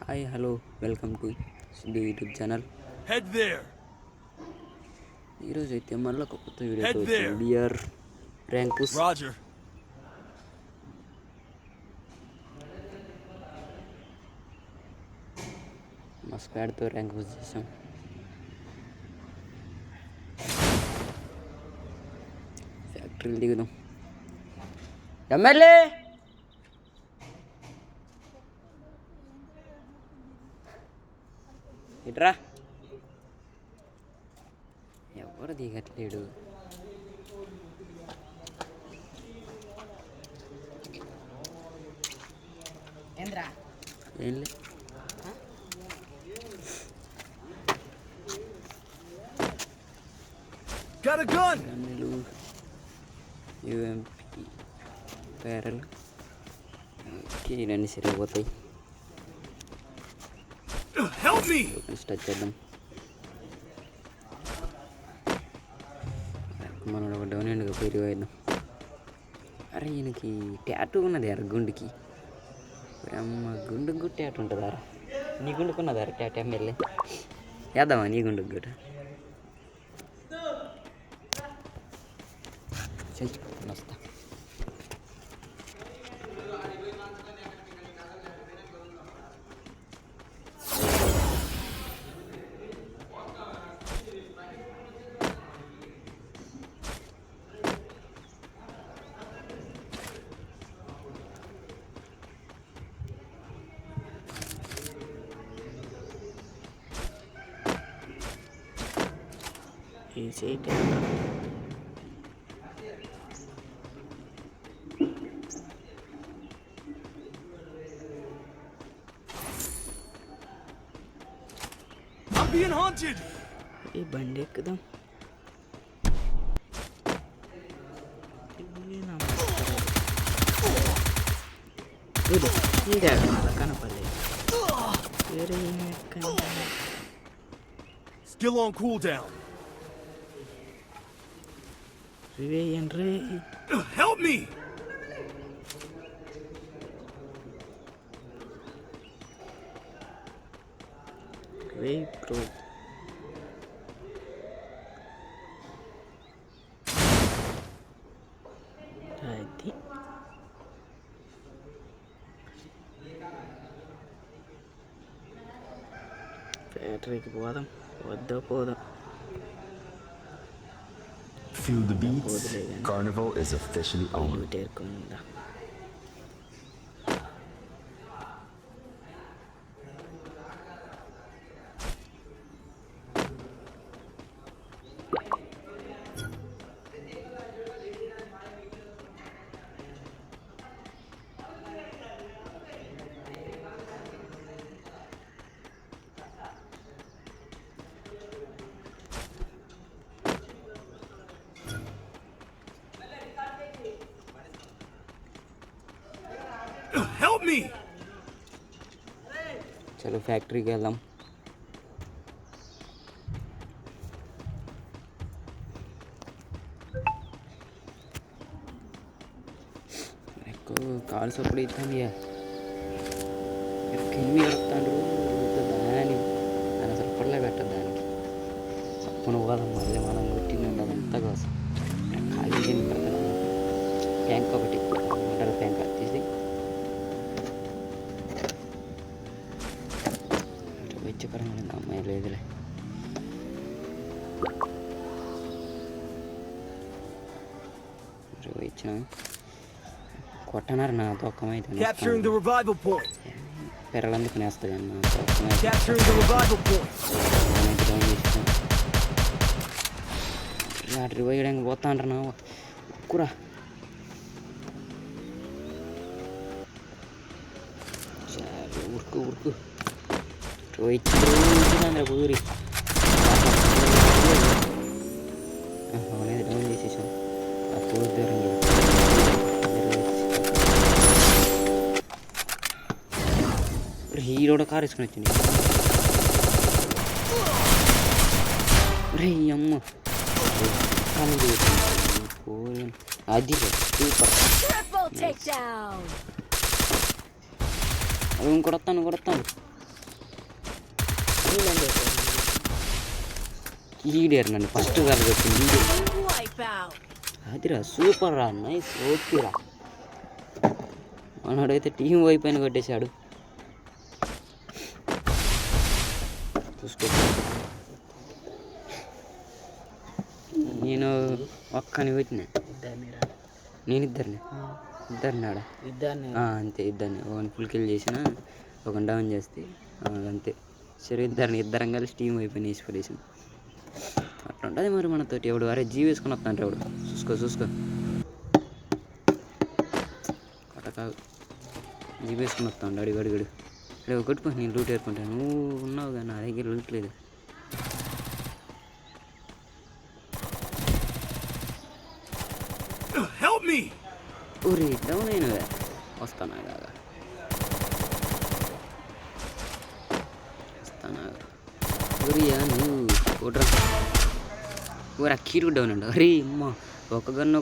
Hi hello welcome to Siddhu YouTube channel. ఈరోజు అయితే మళ్ళీ ఒక కొత్త వీడియోతో వచ్చింది. DR rank push. మా స్క్వాడ్తో ర్యాంక్ పుష్ చేసాం. ఫ్యాక్టరీలు దిగుదాం. ఎమ్మెల్యే ఇట్రా, ఎవరు దిగట్లేడు. ఏం లే, గన్నులు, యూఎంపీ, ప్యారల్. ఓకే, ఇవన్నీ సరిపోతాయి. స్టార్ట్ చేద్దాం. మనోడు ఒక డౌన్ ఎండ్గా పేరు వేద్దాం. అరే ఈయనకి ట్యాటూ ఉన్నది అర గుండుకి. అమ్మ గుండుకు ట్యాటూ ఉంటుందారా? నీ గుండుకు ఉన్నదారా ట్యాటూ? ఎమ్మెల్యే వేద్దామా నీ గుండుకు కూడా? వస్తా. ఈ బండి ఎక్కుదాం. కనపడలేదు. వేరే Still on cooldown. Help me! Bro. Tadi. Factory పోదాం. పోదాం. Feel the beats. Carnival is officially on. Help me! चलो ఫ్యాక్టరీకి వెళ్దాం. ఎక్కువ కాల్స్ అప్పుడు ఇస్తాను. కింది వస్తాడు దాని అసలు పడలే పెట్టదు దానికి. తప్పున పోదాం. మళ్ళీ మనం కొట్టిందండి అదంతా కోసం ఖాళీ కింద పెడతాను. ట్యాంక్ ఒకటి వాటర్ ట్యాంక్ తీసి వెచ్చకరంగా అమ్మాయి లేదులే. ఇచ్చిన కొట్టనారు నా తొక్కమైతే పెరలందుకు నేస్తుంది అన్న అటు పోయడానికి పోతా అంటారు నా కురా. ఉరుకు ఊరి అనేది డౌన్ చేసేసాం. అప్పుడు హీరోడ కారు వేసుకుని వచ్చింది. రే అమ్మ అది సూపర్. అది కొడతాను ఈడేరు నన్ను ఫస్ట్ కాదు వచ్చింది Wipeout. అదిరా సూపర్ రా నైస్ ఓకేరా మనోడైతే టీం వైపు కొట్టేశాడు చూసుకో నేను ఒక్కని వచ్చిన నేను ఇద్దరిని ఆడ అంతే ఇద్దరిని ఒకని ఫుల్ కిల్ చేసిన ఒక డౌన్ చేస్తే అంతే సరే ఇద్దరం కలిసి టీం అయిపోయిన వేసి పడేసాను అట్లా ఉంటుంది మరి మనతోటి ఎవడు అరే జీవి వేసుకొని వస్తాను ఎవడు చూసుకో అట్లా జీవి వేసుకొని వస్తాను అడిగడు అడే కొట్టుకో నేను లూట్ ఏరుకుంటాను నువ్వు ఉన్నావు కానీ నా దగ్గర లూట్ లేదు Help me! ఊరి డౌన్ అయినవే వస్తానా ఊరియా నువ్వు ఓట్రా ఊరా కీరు డౌన్ అండి అరే అమ్మ ఒక గన్ను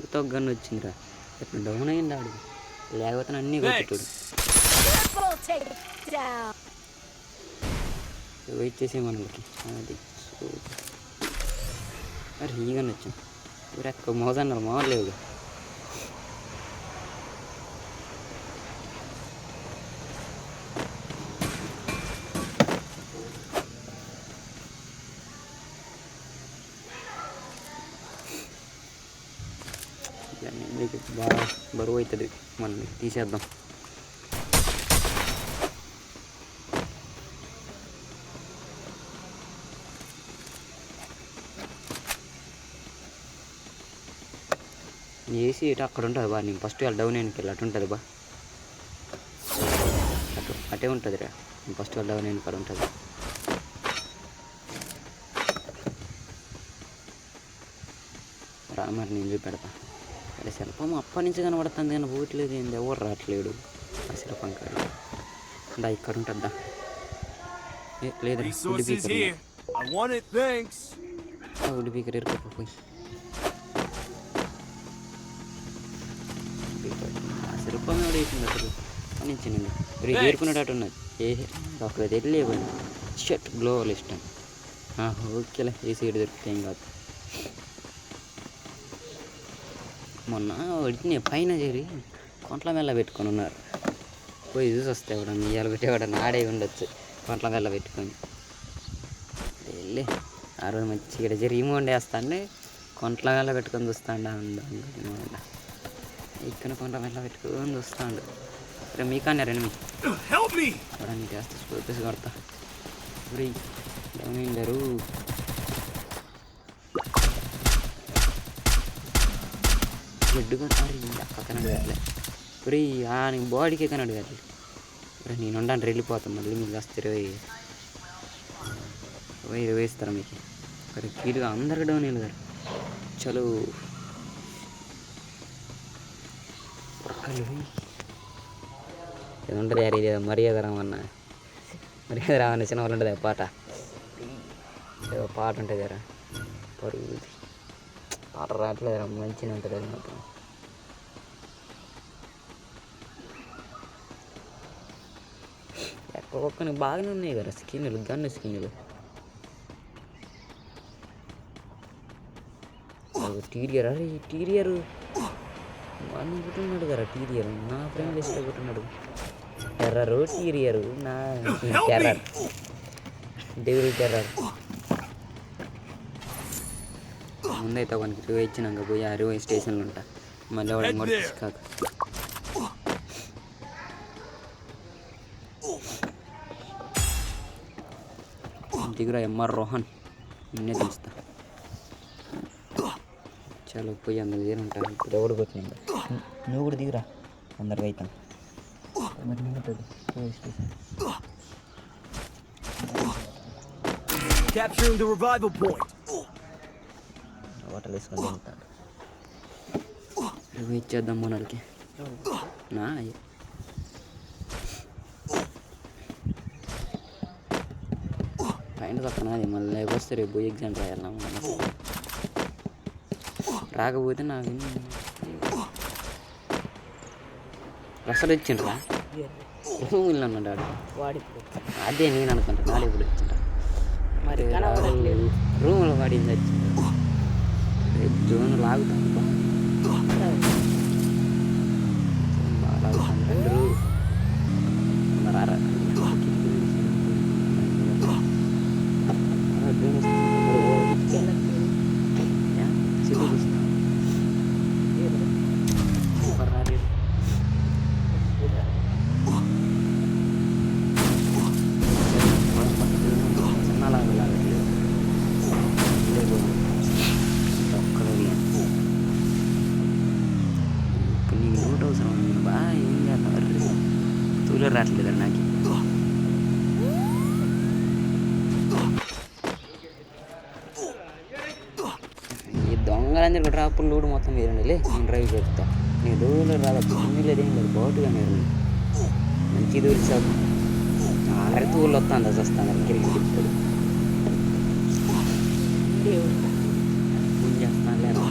వచ్చిందిరా ఎప్పుడు డౌన్ అయింది ఆడు లేకపోతే అన్నీ కొట్టుడు Triple takedown. వెయిట్ చేసే మనకి అది అరే ఈ గన్ను వచ్చాం ఊరు ఎక్కువ మోజన్నారు మావలేవుగా మీకు బాగా బరువు అవుతుంది మనం తీసేద్దాం ఏసీ ఇటు అక్కడ ఉంటుంది బా నేను ఫస్ట్ వాళ్ళ డౌన్ వెనకాల అటు ఉంటుంది బా అటే ఉంటుంది రా నేను ఫస్ట్ వాళ్ళ డౌన్ వెనకాల ఉంటుంది రా మరి నేను చూపెడతా అరే శిల్పం అప్పటి నుంచి కనబడుతుంది కానీ పోవట్లేదు ఏంది ఎవరు రావట్లేడు ఆ శిల్పం కాదు దా ఇక్కడ ఉంటుందా లేదా Resources here. I want it, thanks. ఉడి పీకర్ ఎరుకోపోయి ఆ శిల్పం ఎవడు వేసింది అసలు అనిచ్చింది ఇప్పుడు ఏరుకునేటట్టు ఉన్నది ఏ అక్కడ తెలియపోయింది షర్ట్ గ్లోవల్ ఇష్టం ఓకేలే ఏ సైడ్ దొరికితే ఏం కాదు మొన్న వాడిని పైన చేరి కొంట్ల మెల్ల పెట్టుకొని ఉన్నారు పోయి చూసి వస్తే ఎవడన్నా ఇవాళ పెట్టేవాడన్నా ఆడే ఉండొచ్చు కొంట్ల మెల్ల పెట్టుకొని వెళ్ళి ఆ రోజు మంచిగా ఇక్కడ జరిగి రిమోండ్ వేస్తాండే కొంట్ల మెల్ల పెట్టుకొని చూస్తాండా ఇక్కడ కొంట్ల మెల్ల పెట్టుకొని చూస్తాండు సరే మీకన్నా రండి Help me! అక్కడ నీకు వేస్తే స్కోపేసి కొడతా ఊరి డౌన్ అయిందారు గడ్డుగా అక్కకనడు కాదు ఒరే నీకు బాడీకి ఎక్కనడు కాదు ఒరే నేను ఉండాను వెళ్ళిపోతాను మళ్ళీ మీకు వస్తారు వేస్తారా మీకు అరే కీడుగా అందరికి డౌన్ వెళ్ళారు చలో ఇది ఉంటుంది యారు ఇది మర్యాద రామన్న చిన్న వాళ్ళు ఉంటుంది పాట ఏదో పాట ఉంటుంది కదా పరుగు పాట రావట్లేదు మంచిగా ఉంటుంది అది మాత్రం ఒక్కొక్కరికి బాగానే ఉన్నాయి కదా స్కిన్లు గన్ను స్కిన్లు టీరియర్ అరే టీరియర్ మనం పుట్టున్నాడు కదా టీరియర్ నా ఫ్రెండ్ లిస్ట్లో పుట్టున్నాడు టెర్రరు టీరియరు నా టెర్రర్ డెవిల్ టెర్రర్ ముందైతే ఒకనికి రివై ఇచ్చినాక పోయి ఆ రివై స్టేషన్లో ఉంటా మళ్ళీ ఎవడ కూడా కాదు దిగురా ఎంఆర్ రోహన్ నిన్నే తెలుస్తా చలో పోయి అందరు దగ్గర ఉంటాను ఇప్పుడు ఎవడు కొట్టినా నువ్వు కూడా దిగురా అందరికి అవుతాను మరి ఉంటుంది station Capturing the revival point. Water వేసుకొని తింటాడు రివై ఇచ్చేద్దాం మనకి నా పైన పక్కన అది మళ్ళీ వస్తే రేపు పోయి ఎగ్జామ్ రాయాలా రాకపోతే నాకు రసలు ఇచ్చిండ్రా రూమ్ ఇల్లు అన్నాడు వాడు అదే నేను అనుకుంటా నాలుగు ఇప్పుడు ఇచ్చిండ్రా మరి రూమ్లో పడింది వచ్చి రేపు జోన్ లాగుతాం బాగా లాగుతాం రెండు తూలే రావట్లేదు నాకు ఈ దొంగలందరూ కూడా అప్పుడు లూడు మొత్తం మీరండి నేను డ్రైవ్ చెప్తా నేను దూరం రాదు లేదు ఏం లేదు బాటుగా మీరు మంచి దూరిసావు ఆరే తూళ్ళు వస్తాను వస్తాను క్రికెట్ ఇప్పుడు చేస్తాను లేదా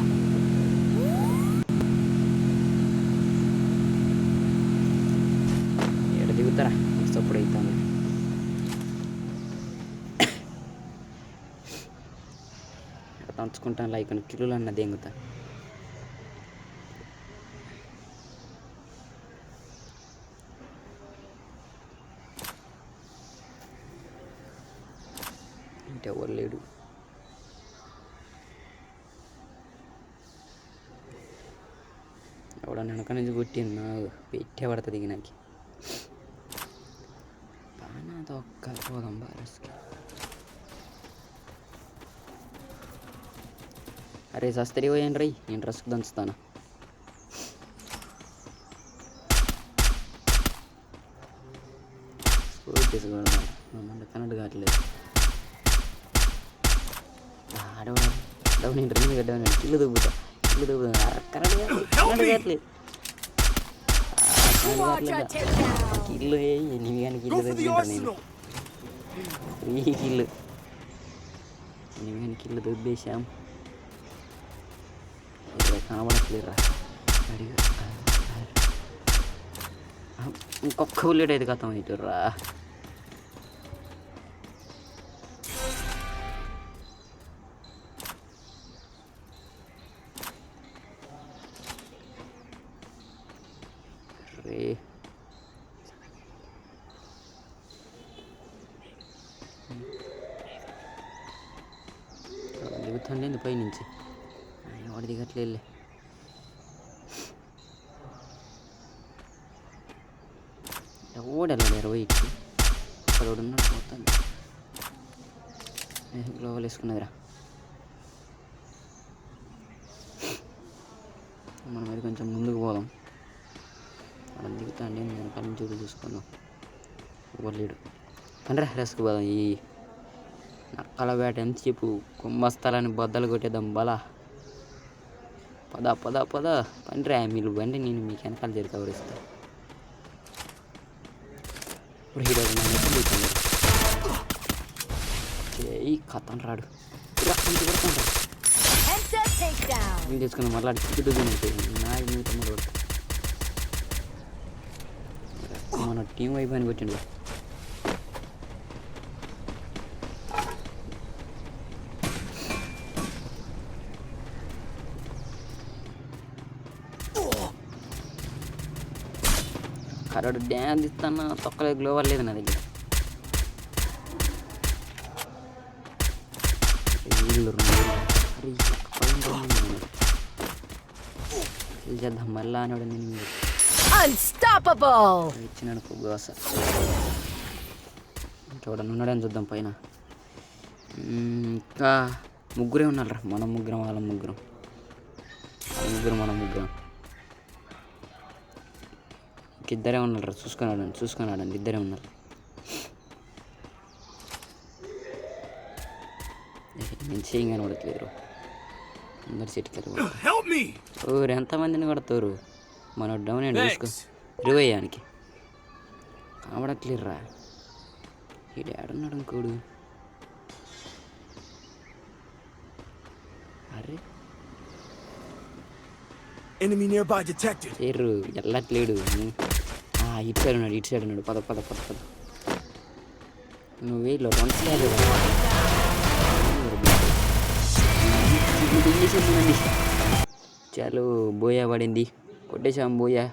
ఎక్కడ దిగుతారా సప్పుడు అవుతాను తంచుకుంటాను లైక్ కిలోలు అన్నది ఎంగుతా అంటే ఎవరు లేడు ఎవడన్నా వెనక నుంచి కొట్టింది నాకు పెట్టే పడుతుంది ఇక నాకు బాగా ఒక్క పోదాం బారస్కి అరే సస్తరి పోయాను రై నేను డ్రెస్కి దంచుతాను కనెక్ట్ కావట్లేదు ఆడవాడు నేను రెండు కట్టాను ఇల్లు దుబ్బుతా కరెక్ట్ కావట్లేదు ఇల్లు ఎనిమిది కానీ ఇల్లు దుబ్బుతాను నేను ఇల్లు ఎనిమిది కానీ ఇల్లు దుబ్బేసాం కనబడట్లేదురా ఇంకొక బుల్లెట్ అయితే కథం అవుతుర్రా రే దిగుతాండి పైనుంచి ఎవడు దిగట్లేదు ఓడలేదు 20 ఇక్కడ ఉన్నాడు పోతాను గ్లోవల్ వేసుకున్నదిరా మనం అది కొంచెం ముందుకు పోదాం అక్కడ దిగుతాండి నేను కళ్ళు చూడు చూసుకుందాం ఓడలేడు పండ్రా రెస్కు పోదాం ఈ నక్కల వేట ఎంత చెప్పు కుంభస్థలాన్ని బద్దలు కొట్టేద్దాం బలా పద పద పద పండ్రా మీరు బండి నేను మీకు వెనకాల జరిగి కవరిస్తాను ఇప్పుడు హీరో ఈ కథం రాడు నేను తీసుకున్నా మళ్ళీ టికెట్ మన టీం అయిపోయి కొట్టిండు కరడు డ్యాన్స్ ఇస్తాను తొక్కలేదు గ్లోవర్ లేదు నా దగ్గర చేద్దాం మళ్ళా అని నేను ఇచ్చినాడు గోస చూడండి ఉన్నాడని చూద్దాం పైన ఇంకా ముగ్గురే ఉన్నారా మనం ముగ్గురం వాళ్ళ ముగ్గురం మనం ముగ్గురం ఇద్దరే ఉన్నారు చూసుకున్నాడండి ఇద్దరే ఉన్నారు నేను చేయగానే కొడట్లేదు అందరు చెట్టుకెళ్ళి ఊరు ఎంతమందిని కొడతారు మన డౌన్ అండి చూసుకో 20 కాబడట్లేదురా ఈ డాడున్నాడు ఇంకోడు అరే Enemy nearby detected. చేరు వెళ్ళట్లేడు ఇటు సైడ్ ఉన్నాడు పద నువ్వు వీళ్ళు 2 సార్లు కొట్టేసాం చూడండి. చాలు బోయా పడింది, కొట్టేసాం బోయా.